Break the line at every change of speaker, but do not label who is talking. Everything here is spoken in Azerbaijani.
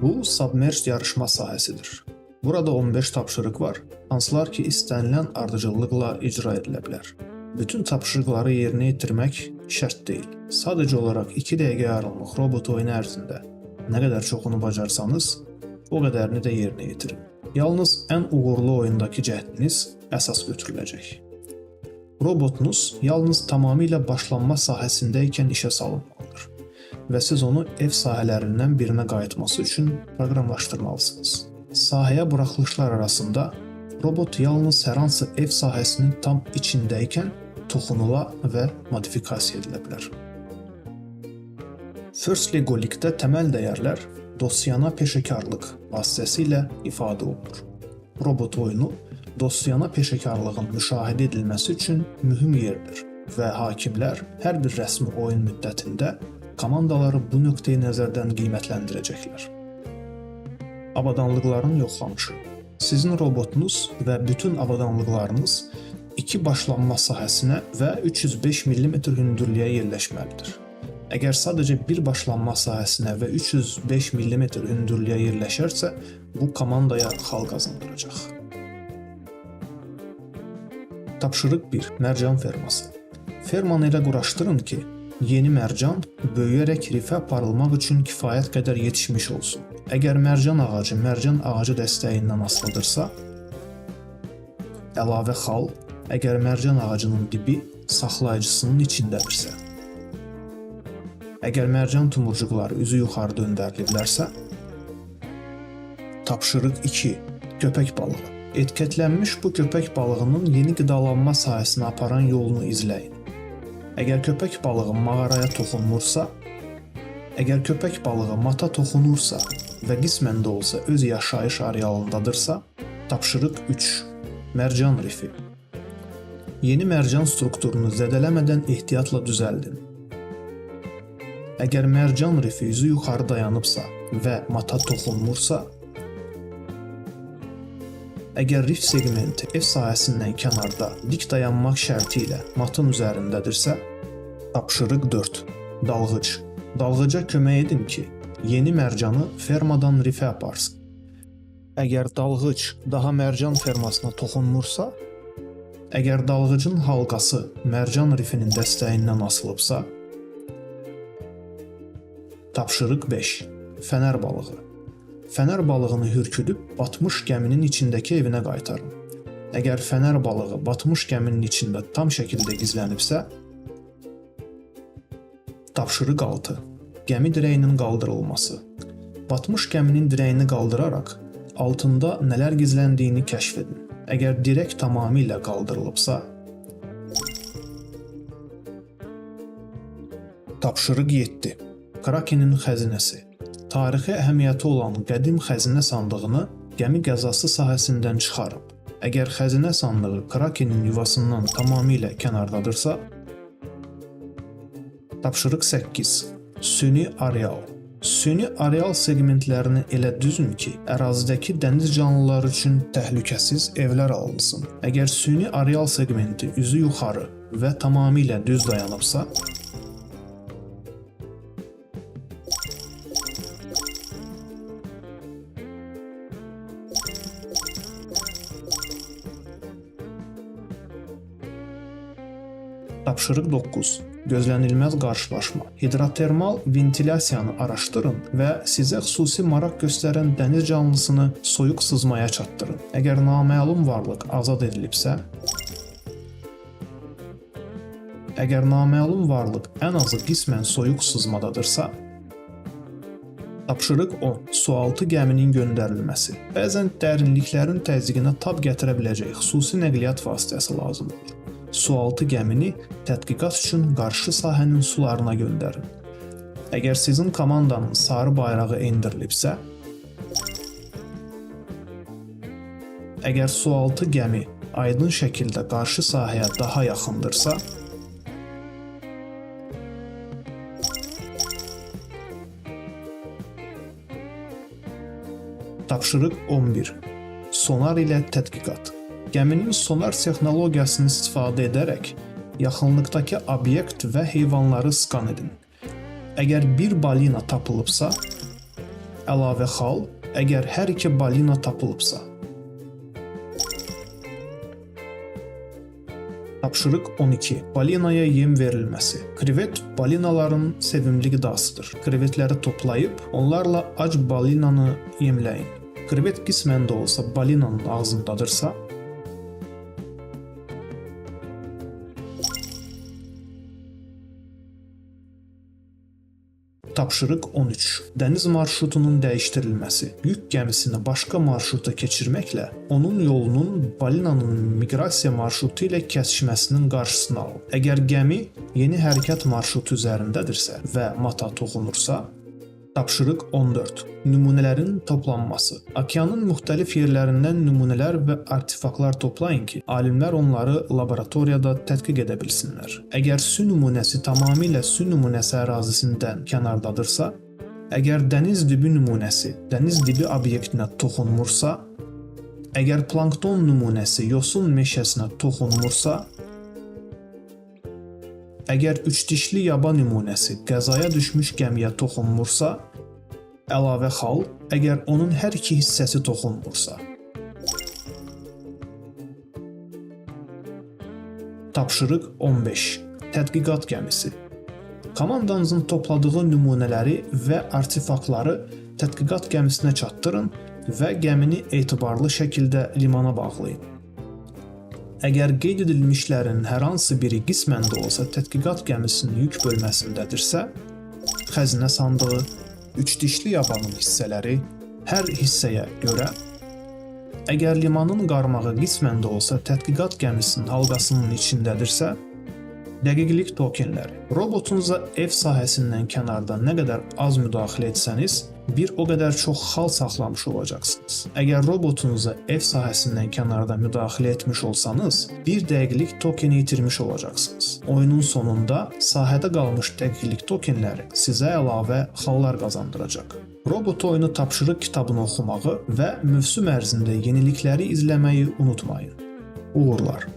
Bu submerged yarışma sahəsidir. Burada 15 tapşırıq var, hansılar ki istənilən ardıcıllıqla icra edilə bilər. Bütün tapşırıqları yerinə yetirmək şərt deyil. Sadəcə olaraq 2 dəqiqə yarımlıq robot oyunu ərzində nə qədər çoxunu bacarsanız, o qədərini də yerinə yetirin. Yalnız ən uğurlu oyundakı cəhdiniz əsas götürüləcək. Robotunuz yalnız tamamilə başlanma sahəsindəykən işə salınmalıdır və siz onu ev sahələrindən birinə qayıtması üçün proqramlaşdırmalısınız. Sahəyə buraxılışlar arasında robot yalnız hər hansı ev sahəsinin tam içindəykən toxunula və modifikasiya edilə bilər. First Lego League-də təməl dəyərlər dostyana peşəkarlıq vasitəsilə ifadə olunur. Robot oyunu dostyana peşəkarlığın müşahidə edilməsi üçün mühüm yerdir və hakimlər hər bir rəsmi oyun müddətində komandaları bu nöqteyi nəzərdən qiymətləndirəcəklər. Avadanlıqların yoxlanışı. Sizin robotunuz və bütün avadanlıqlarınız 2 başlanma sahəsinə və 305 mm hündürlüyə yerləşməlidir. Əgər sadəcə bir başlanma sahəsinə və 305 mm hündürlüyə yerləşərsə, bu komandaya xal qazandıracaq. Tapşırıq 1. Mərcan ferması. Fermanı elə quraşdırın ki, yeni mərcan böyüyərək rifə aparılmaq üçün kifayət qədər yetişmiş olsun. Əgər mərcan ağacı dəstəyindən asılıdırsa, əlavə xal, əgər mərcan ağacının dibi saxlayıcısının içindədirsə, əgər mərcan tumurcuqları üzü yuxarı döndəriliblərsə, tapşırıq 2. Köpək balığı. Etiketlənmiş bu köpək balığının yeni qidalanma sahəsinə aparan yolunu izləyin. Əgər köpək balığı mağaraya toxunmursa, əgər köpək balığı mata toxunursa və qismən də olsa öz yaşayış arealındadırsa, tapşırıq 3. Mərcan rifi. Yeni mərcan strukturunu zədələmədən ehtiyatla düzəldin. Əgər mərcan rifi üzü yuxarı dayanıbsa və mata toxunmursa, əgər rif segmenti ev sahəsindən kənarda dik dayanmaq şərti ilə matın üzərindədirsə, tapşırıq 4. Dalğıc. Dalğıca kömək edin ki, yeni mərcanı fermadan rifə aparsın. Əgər dalğıc daha mərcan fermasına toxunmursa, əgər dalğıcın halqası mərcan rifinin dəstəyindən asılıbsa, tapşırıq 5. Fənər balığı. Fənər balığını hürküdüb batmış gəminin içindəki evinə qaytarın. Əgər fənər balığı batmış gəminin içində tam şəkildə gizlənibsə, tapşırıq 6. Gəmi dirəyinin qaldırılması. Batmış gəminin dirəyini qaldıraraq altında nələr gizləndiyini kəşf edin. Əgər dirək tamamilə qaldırılıbsa, tapşırıq 7. Krakenin xəzinəsi. Tarixi əhəmiyyəti olan qədim xəzinə sandığını gəmi qəzası sahəsindən çıxarın. Əgər xəzinə sandığı krakenin yuvasından tamamilə kənardadırsa, tapşırıq 8. Süni areal. Süni areal segmentlərini elə düzün ki, ərazidəki dəniz canlıları üçün təhlükəsiz evlər alınsın. Əgər süni areal segmenti üzü yuxarı və tamamilə düz dayanıbsa, tapşırıq 9. Gözlənilməz qarşılaşma. Hidrotermal ventilyasiyanı araşdırın və sizə xüsusi maraq göstərən dəniz canlısını soyuq sızmaya çatdırın. Əgər naməlum varlıq azad edilibsə, əgər naməlum varlıq ən azı qismən soyuq sızmadadırsa, tapşırıq 10. Sualtı gəminin göndərilməsi. Bəzən dərinliklərin təzyiqinə tab gətirə biləcək xüsusi nəqliyyat vasitəsi lazımdır. Sualtı gəmini tədqiqat üçün qarşı sahənin sularına göndərin. Əgər sizin komandanın sarı bayrağı endirilibsə, əgər sualtı gəmi aydın şəkildə qarşı sahəyə daha yaxındırsa, tapşırıq 11. Sonar ilə tədqiqat. Gəminin sonar texnologiyasını istifadə edərək yaxınlıqdakı obyekt və heyvanları skan edin. Əgər bir balina tapılıbsa, Əlavə xal, əgər hər iki balina tapılıbsa. Tapşırıq 12. Balinaya yem verilməsi. Krevet balinaların sevimli qidasıdır. Krevetləri toplayıb onlarla ac balinanı yemləyin. Krevet qismən də olsa balinanın ağzındadırsa, Tapşırıq 13. Dəniz marşrutunun dəyişdirilməsi. Yük gəmisini başqa marşruta keçirməklə onun yolunun balinanın miqrasiya marşrutu ilə kəsişməsinin qarşısını alın. Əgər gəmi yeni hərəkət marşrutu üzərindədirsə və mata toxunursa, Tapşırıq 14. Nümunələrin toplanması. Okeanın müxtəlif yerlərindən nümunələr və artefaktlar toplayın ki, alimlər onları laboratoriyada tədqiq edə bilsinlər. Əgər su nümunəsi tamamilə su nümunəsi ərazisindən kənardadırsa, əgər dəniz dibi nümunəsi dəniz dibi obyektinə toxunmursa, əgər plankton nümunəsi yosun meşəsinə toxunmursa, əgər üçdişli yaba nümunəsi qəzaya düşmüş gəmiyə toxunmursa, əlavə xal, əgər onun hər iki hissəsi toxunmursa. Tapşırıq 15. Tədqiqat gəmisi. Komandanızın topladığı nümunələri və artefaktları tədqiqat gəmisinə çatdırın və gəmini etibarlı şəkildə limana bağlayın. Əgər qeyd edilmişlərin hər hansı biri qismən də olsa tədqiqat gəmisinin yük bölməsindədirsə, xəzinə sandığı, üçdişli yabanın hissələri hər hissəyə görə, əgər limanın qarmağı qismən də olsa tədqiqat gəmisinin halqasının içindədirsə, dəqiqlik tokenləri. Robotunuza ev sahəsindən kənarda nə qədər az müdaxilə etsəniz, bir o qədər çox xal saxlamış olacaqsınız. Əgər robotunuza ev sahəsindən kənarda müdaxilə etmiş olsanız, bir dəqiqlik tokeni itirmiş olacaqsınız. Oyunun sonunda sahədə qalmış dəqiqlik tokenləri sizə əlavə xallar qazandıracaq. Robot oyunu tapşırıq kitabını oxumağı və mövsüm ərzində yenilikləri izləməyi unutmayın. Uğurlar!